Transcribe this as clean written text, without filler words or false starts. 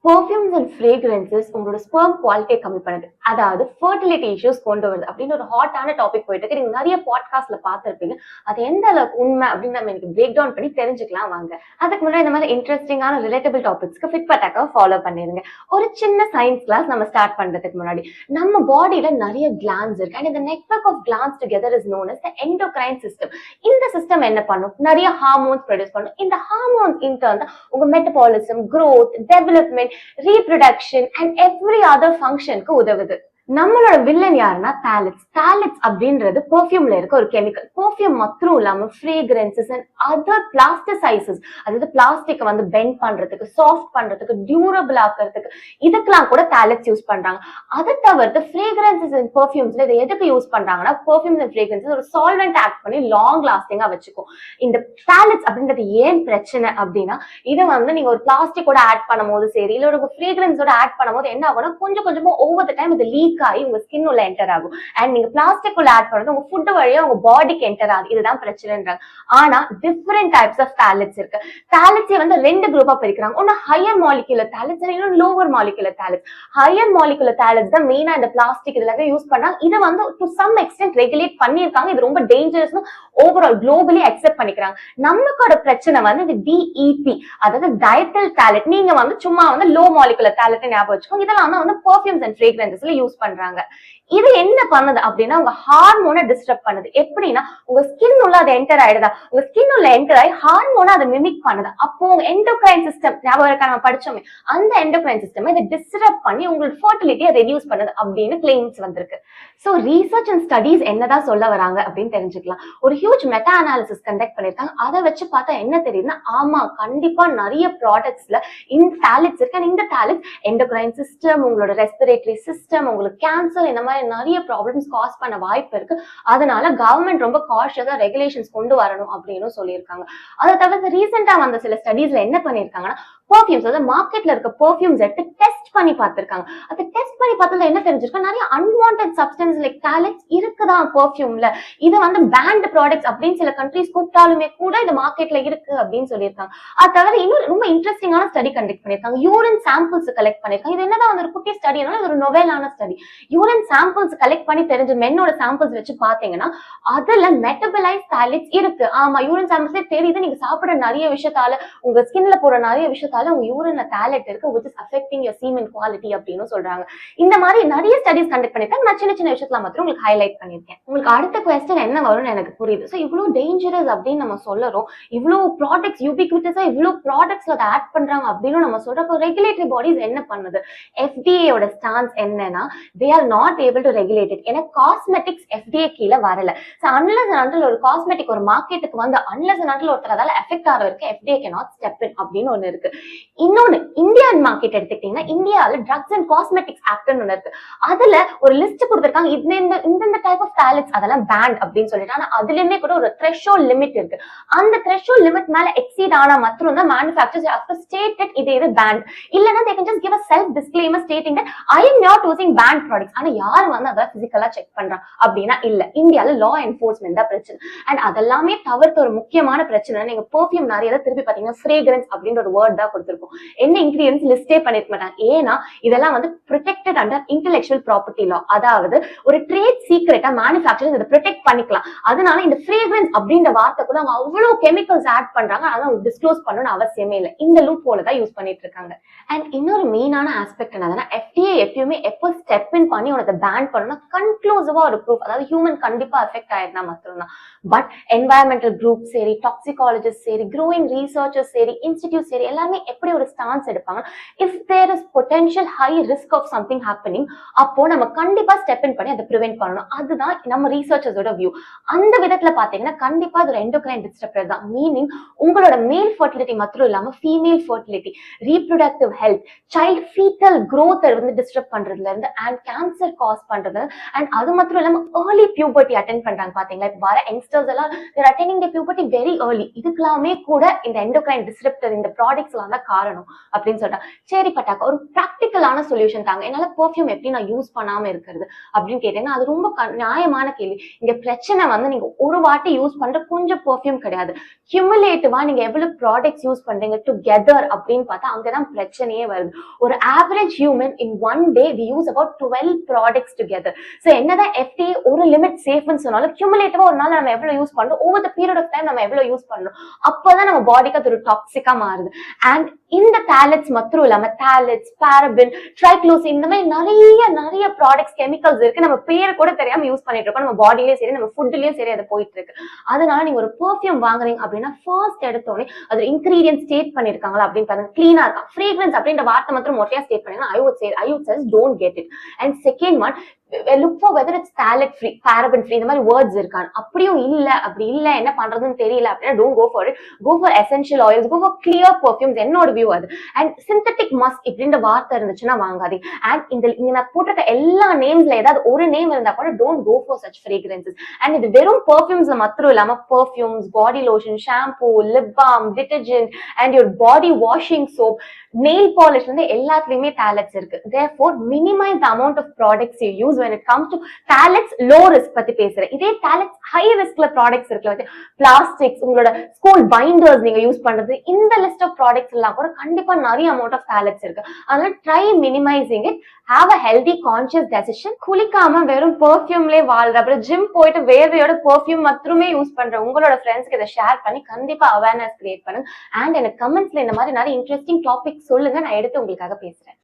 Perfumes and fragrances உங்களோட sperm குவாலிட்டியை கம்மி பண்ணுது, அதாவது ஃபர்டிலிட்டி இஷ்யூஸ் கொண்டு வருது அப்படின்னு ஒரு ஹாட்டான டாபிக் போயிட்டு இருக்கு. நீங்க நிறைய பாட்காஸ்ட்ல பார்த்திருப்பீங்க. அது எந்த அளவுக்கு உண்மை அப்படின்னு நம்ம எனக்கு பிரேக் டவுன் பண்ணி தெரிஞ்சுக்கலாம் வாங்க. அதுக்கு முன்னாடி இந்த மாதிரி இன்ட்ரெஸ்டிங்கான ரிலேட்டபிள் டாபிக்ஸ்க்கு ஃபிட் அட்டாக்கா ஃபாலோ பண்ணிருங்க. ஒரு சின்ன சயின்ஸ் கிளாஸ் நம்ம ஸ்டார்ட் பண்றதுக்கு முன்னாடி, நம்ம பாடியில நிறைய கிளான்ஸ் இருக்கு அண்ட் இந்த network of glands together is known as the endocrine system. இந்த சிஸ்டம் என்ன பண்ணும்? நிறைய ஹார்மோன்ஸ் ப்ரொடியூஸ் பண்ணும். இந்த ஹார்மோன்ஸ் இன்டர்ன் தான் உங்க metabolism, growth, development, reproduction and every other function க்கு உதவுது. நம்மளோட வில்லன் யாருன்னா தாலிட்ஸ். தாலிட்ஸ் அப்படின்றது பெர்ஃப்யூம்ல இருக்க ஒரு கெமிக்கல். பெர்ஃப்யூம் மட்டும் இல்லாம ஃப்ரேக்ரன்சஸ் அண்ட் அதர் பிளாஸ்டிசைசஸ், அதாவது பிளாஸ்டிக் வந்து பெண்ட் பண்றதுக்கு, சாஃப்ட் பண்றதுக்கு, டியூரபிள் ஆக்குறதுக்கு, இதுக்கெல்லாம் கூட தாலிட்ஸ் யூஸ் பண்றாங்க. அதை தவிர்த்து ஃப்ரேக்ரன்சஸ் அண்ட் பெர்ஃப்யூம்ஸ்ல இதை எதுக்கு யூஸ் பண்றாங்கன்னா, பெர்ஃப்யூம்ஸ் அண்ட் ஃப்ரேக்ரன்சஸ் ஒரு சால்வெண்ட் ஆக்ட் பண்ணி லாங் லாஸ்டிங்கா வச்சுக்கும். இந்த தாலிட்ஸ் அப்படின்றது ஏன் பிரச்சனை அப்படின்னா, இதை வந்து நீங்க ஒரு பிளாஸ்டிக்கோட ஆட் பண்ணும் போது சரி, இல்ல ஒரு ஃப்ரேக்ரன்ஸோட ஆட் பண்ணும் போது என்ன ஆகும்னா, கொஞ்சம் கொஞ்சமா ஓவர் த டைம் இது லீக் ஆகி உங்க ஸ்கின் உள்ள என்டர் ஆகும். அண்ட் நீங்க பிளாஸ்டிக் உள்ள ஆட் பண்றது உங்க ஃபுட் வழியா உங்க பாடிக்கு என்டர் ஆகுது. இதுதான் பிரச்சனைன்றாங்க. ஆனா டிஃபரெண்ட் டைப்ஸ் ஆஃப் தாலிட்ஸ் இருக்கு. தாலிட்ஸை வந்து ரெண்டு குரூப்பா பிரிக்கிறாங்க. ஒன்னு ஹையர் மாலிகுலர் தாலிட்ஸ், இன்னொரு லோவர் மாலிகுலர் தாலிட்ஸ். ஹையர் மாலிகுலர் தாலிட்ஸ் தான் மெயினா இந்த பிளாஸ்டிக் இதுல யூஸ் பண்ணாங்க. இதை வந்து டு சம் எக்ஸ்டென்ட் ரெகுலேட் பண்ணிருக்காங்க. இது ரொம்ப டேஞ்சரஸ்னு ஓவரால் குளோபலி அக்செப்ட் பண்ணிக்கிறாங்க. நமக்கோட பிரச்சனை வந்து இது DEP, அதாவது டயட்டல் தாலிட். நீங்க வந்து சும்மா வந்து லோ மாலிகுலர் தாலிட் ஞாபகம் வச்சுக்கோங்க. இதெல்லாம் வந்து பெர்ஃப்யூம்ஸ் அண்ட் ஃப்ரேக்ரன்சஸ்ல யூஸ் பண்றாங்க. இது என்ன பண்ணுது அப்படின்னா, உங்க ஹார்மோனை டிஸ்டர்ப் பண்ணுது. எப்படின்னா, உங்க ஸ்கின் உள்ள அது என்டர் ஆயிடுதா, உங்க ஸ்கின் உள்ள என்டர் ஆகி ஹார்மோனை அதை மிமிக் பண்ணுது. அப்போ உங்க எண்டோக்ரைன் சிஸ்டம் ஞாபகம் இருக்கா, நம்ம படிச்சோமே, அந்த எண்டோக்ரைன் சிஸ்டம் இதை டிஸ்டர்ப் பண்ணி உங்களோட ஃபர்டிலிட்டியை ரெடியூஸ் பண்ணுது அப்படின்னு கிளைம்ஸ் வந்திருக்கு. ஸோ ரீசர்ச் அண்ட் ஸ்டடீஸ் என்னதான் சொல்ல வராங்க அப்படின்னு தெரிஞ்சுக்கலாம். ஒரு ஹியூஜ் மெட்டா அனாலிசிஸ் கண்டக்ட் பண்ணிருக்காங்க. அதை வச்சு பார்த்தா என்ன தெரியுதுன்னா, ஆமா கண்டிப்பா நிறைய ப்ராடக்ட்ஸ்ல இந்த தாலிட்ஸ் இருக்கு. இந்த தாலிட்ஸ் எண்டோக்ரைன் சிஸ்டம், உங்களோட ரெஸ்பிரேட்டரி சிஸ்டம், உங்களுக்கு கேன்சர், இந்த மாதிரி நிறைய ப்ராப்ளம்ஸ் காஸ் பண்ண வாய்ப்பு இருக்கு. அதனால கவர்மெண்ட் ரொம்ப காஷியஸா ரெகுலேஷன்ஸ் கொண்டு வரணும் அப்படின்னு சொல்லியிருக்காங்க. அதை தவிர்த்து ரீசெண்டா வந்த சில ஸ்டடீஸ்ல என்ன பண்ணிருக்காங்கன்னா, பெர்ஃப்யூம்ஸ், அதாவது மார்க்கெட்ல இருக்க பெர்ஃப்யூம்ஸ் எடுத்து டெஸ்ட் பண்ணி பார்த்திருக்காங்க. அதை டெஸ்ட் பண்ணி பார்த்ததுல என்ன தெரிஞ்சிருக்கு, நிறைய அன்வான்டட் சப்ஸ்டன்ஸ் லைக் தாலிட்ஸ் இருக்குதான் பெர்ஃப்யூம்ல. இது வந்து பேண்ட் ப்ராடக்ட்ஸ் அப்படின்னு சில கண்ட்ரீஸ் கூப்பிட்டாலுமே கூட இது மார்க்கெட்ல இருக்கு அப்படின்னு சொல்லியிருக்காங்க. அது தவிர இன்னும் ரொம்ப இன்ட்ரெஸ்டிங்கான ஸ்டடி கண்டக்ட் பண்ணிருக்காங்க. யூரின் சாம்பிள்ஸ் கலெக்ட் பண்ணிருக்காங்க. இது என்னதான் வந்து ஒரு குட்டி ஸ்டடினால ஒரு நொவேலான ஸ்டடி. யூரின் சாம்பிள்ஸ் கலெக்ட் பண்ணி தெரிஞ்ச மென்னோட சாம்பிள்ஸ் வச்சு பாத்தீங்கன்னா, அதுல மெட்டபலைஸ் தாலிட்ஸ் இருக்கு. ஆமா, யூரின் சாம்பிள்ஸே தெரியுது. நீங்க சாப்பிட நிறைய விஷயத்தால, உங்க ஸ்கின்ல போற நிறைய விஷயத்தால உங்க யூரின்ல தாலிட் இருக்கு, which is affecting your semen quality அப்படின்னு சொல்றாங்க. இந்த மாதிரி நிறைய ஸ்டடீஸ் கண்டக்ட் பண்ணிருக்காங்க. நான் சின்ன சின்ன விஷயத்துல மட்டும் உங்களுக்கு ஹைலைட் பண்ணிருக்கேன். உங்களுக்கு அடுத்த क्वेश्चन என்ன வரும்னு எனக்கு புரியுது. சோ இவ்வளவு டேஞ்சரஸ் அப்படின்னு நம்ம சொல்லறோம், இவ்வளவு ப்ராடக்ட்ஸ் யூபிக்விட்டஸா இவ்வளவு ப்ராடக்ட்ஸ்ல அதை ஆட் பண்றாங்க அப்படின்னு நம்ம சொல்றப்போ ரெகுலேட்டரி பாடிஸ் என்ன பண்ணுது? FDA ஓட ஸ்டான்ஸ் என்னன்னா, they are not able to regulate it. ஏன்னா காஸ்மெட்டிக்ஸ் FDA கீழ வரல. சோ unless and until ஒரு காஸ்மெட்டிக் ஒரு மார்க்கெட்டுக்கு வந்து unless and until ஒருத்தர் அதால எஃபெக்ட் ஆற வரைக்கும் FDA cannot step in அப்படின்னு ஒண்ணு இருக்கு. இன்னொன்னு, இந்தியன் மார்க்கெட் எடுத்துக்கிட்டீங்கன்னா, இந்தியால ட்ரக்ஸ் அண்ட் காஸ்மெட்டிக்ஸ் ஆக்ட்னு ஒண்ணு இருக்கு. அதுல ஒரு லிஸ்ட் கொடுத்திருக்காங்க, இந்த டைப் ஆஃப் தாலிட்ஸ் அதெல்லாம் பேண்ட் அப்படின்னு சொல்லிட்டு. ஆனா அதுலயுமே கூட ஒரு த்ரெஷோல்ட் லிமிட் இருக்கு. அந்த த்ரெஷோல்ட் லிமிட் மேல எக்ஸீட் ஆனா மட்டும் தான் manufacturers have to state that இது பேண்ட். இல்லனா they can just give a self disclaimer stating that I am not using banned products. ஆனா யார் வந்து அத பிசிக்கலா செக் பண்றா அப்படினா இல்ல. இந்தியால லா என்ஃபோர்ஸ்மென்ட் தான் பிரச்சனை. அண்ட் அதெல்லாமே தவிர்த்து ஒரு முக்கியமான பிரச்சனை, நீங்க பெர்ஃப்யூம் நிறைய திருப்பி பாத்தீங்கன்னா ஃப்ரேக்ரன்ஸ் அப்படின்ற ஒரு வேர்ட் தான் கொடுத்திருக்கும். என்ன இன்கிரிடியன்ட்ஸ் லிஸ்டே பண்ணிருக்க மாட்டாங்க. ஏன்னா இதெல்லாம் வந்து ப்ரொடெக்டட் அண்டர் இன்டெலெக்சுவல் ப்ராப்பர்ட்டி லா. அதாவது ஒரு ட்ரேட் சீக்ரெட்டா மேனுஃபேக்சரர்ஸ் இதை ப்ரொடெக்ட் பண்ணிக்கலாம். அதனால இந்த ஃப்ரேக்ரன்ஸ் அப்படின்ற வார்த்தைக்குள்ள அவங்க அவ்வளவு கெமிக்கல்ஸ் ஆட் பண்றாங்க. அதான் டிஸ்க்ளோஸ் பண்ணணும்னு அவசியமே இல்லை. இந்த லூப் போல தான் யூஸ் பண்ணிட்டு இருக்காங்க. அண்ட் இன்னொரு மெயினான ஆஸ்பெக்ட் என்னன்னா, FDA எப்பயுமே எப்போ ஸ்டெப் இன் பண்ணி உனக்கு பேன் பண்ணணும்னா கன்க்ளூசிவா ஒரு ப்ரூஃப், அதாவது ஹியூமன் கண்டிப்பா எஃபெக்ட் ஆயிருந்தா மட்டும்தான். பட் என்வாயன்மெண்டல் குரூப் சரி, டாக்ஸிகாலஜிஸ்ட் சரி, க்ரோயிங் ரீசர்ச்சர்ஸ் சரி, இன்ஸ்டிடியூட் சரி, எல்லாமே எப்படி ஒரு ஸ்டான்ஸ் எடுப்பாங்க, if there is potential high risk of something happening, அப்போ நம்ம கண்டிப்பா ஸ்டெப் இன் பண்ணி அதை ப்ரிவென்ட் பண்ணணும். அதுதான் நம்ம ரீசர்ச்சர்ஸோட வியூ. அந்த விதத்துல பாத்தீங்கன்னா கண்டிப்பா அது ஒரு எண்டோக்ரைன் டிஸ்டர்பர் தான். மீனிங் உங்களோட மேல் ஃபர்டிலிட்டி மட்டும் இல்லாம female fertility, reproductive health, child foetal growth வந்து டிஸ்டர்ப் பண்றதுல இருந்து அண்ட் கேன்சர் காஸ் பண்றது. அண்ட் அது மட்டும் இல்லாம ஏர்லி பியூபர்ட்டி அட்டென்ட் பண்றாங்க பாத்தீங்களா. இப்ப வர யங்ஸ்டர்ஸ் எல்லாம் they're attaining their puberty very early. இதுக்கெல்லாமே கூட இந்த எண்டோக்ரைன் டிஸ்டர்பர் இந்த ப்ராடக்ட்ஸ் எல்லாம் தான் காரணம் அப்படின்னு சொல்றாங்க. சரி பட்டாக்கா ஒரு ப்ராக்டிக்கலான சொல்யூஷன் தாங்க, என்னால பெர்ஃப்யூம் எப்படி நான் யூஸ் பண்ணாம இருக்கிறது அப்படின்னு கேட்டீங்கன்னா அது ரொம்ப நியாயமான கேள்வி. இங்க பிரச்சனை வந்து நீங்க ஒரு வாட்டி யூஸ் பண்ற கொஞ்சம் பெர்ஃப்யூம் கிடையாது, கியூமுலேட்டிவா நீங்க எவ்வளவு ப்ராடக்ட்ஸ் யூஸ் பண்றீங்க டுகெதர் அப்படின்னு பார்த்தா அங்கதான் பிரச்சனையே வருது. ஒரு average human in one day we use about 12 products together. So என்னதான் FDA ஒரு லிமிட் சேஃப்னு சொன்னாலும் கியூமுலேட்டிவா ஒரு நாள் நம்ம எவ்வளவு யூஸ் பண்றோம், over the period of time நம்ம எவ்வளவு யூஸ் பண்றோம், அப்பதான் நம்ம பாடிக்கு அது ஒரு டாக்ஸிக்கா மாறுது. அண்ட் இந்த தாலட்ஸ் மட்டும் இல்லாம தாலட்ஸ், பாரபின், ட்ரைக்ளோசின் இந்த மாதிரி நிறைய நிறைய ப்ராடக்ட்ஸ் கெமிக்கல்ஸ் இருக்கு, நம்ம பேர் கூட தெரியாம யூஸ் பண்ணிட்டு இருக்கோம், நம்ம பாடியிலயும் சரி நம்ம ஃபுட்லயும் சரி அது போயிட்டு இருக்கு. அதனால நீங்க ஒரு பெர்ஃப்யூம் வாங்குறீங்க அப்படின்னா ஃபர்ஸ்ட் எடுத்தோடனே அது இன்கிரீடியன்ட் ஸ்டேட் பண்ணிருக்காங்களா அப்படின்னு பாருங்க, கிளீனா இருக்கா, ஃப்ரேக்ரன்ஸ் அப்படின்ற வார்த்தை மட்டும் மொட்டையா ஸ்டேட் பண்ணீங்கன்னா I would say don't get it. And second one, look for whether it's phthalate free, paraben free, இந்த மாதிரி வேர்ட்ஸ் இருக்கான். அப்படியும் இல்ல, அப்படி இல்ல என்ன பண்றதுன்னு தெரியல அப்படின்னா don't go for it. Go for essential oils, go for clear perfumes. என்னோட வியூ அது. And synthetic musk இப்படின்ற வார்த்தை இருந்துச்சுன்னா வாங்காதீங்க. And இங்க நான் போட்டிருக்க எல்லா நேம்ஸ்ல ஏதாவது ஒரு நேம் இருந்தா கூட don't go for such fragrances. And இது வெறும் perfumes மட்டும் இல்லாம perfumes, body lotion, shampoo, lip balm, detergent and your body washing soap, nail polish வந்து எல்லாத்துலயுமே phthalates இருக்கு. Therefore minimize the amount of products you use when it comes to phthalates low risk பத்தி பேசுறேன். இதே phthalates high riskல products இருக்குல்ல, plastics, உங்களோட school binders நீங்க use பண்றது, இந்த லிஸ்ட் ஆஃப் ப்ராடக்ட்ஸ் எல்லாம் கூட கண்டிப்பா நிறைய அமௌண்ட் ஆஃப் phthalates இருக்கு. அதனால try minimising it, have a healthy conscious decision. குளிக்காம வெறும் பெர்ஃப்யூம்லயே வாழ்ற, அப்புறம் ஜிம் போயிட்டு வேர்வையோட பெர்ஃப்யூம் மட்டுமே யூஸ் பண்ற உங்களோட ஃப்ரெண்ட்ஸ்க்கு இதை ஷேர் பண்ணி கண்டிப்பா அவேர்னஸ் கிரியேட் பண்ணுங்க. அண்ட் எனக்கு கமெண்ட்ஸ்ல இந்த மாதிரி நிறைய இன்ட்ரெஸ்டிங் டாபிக் சொல்லுங்க, நான் எடுத்து உங்களுக்காக பேசுறேன்.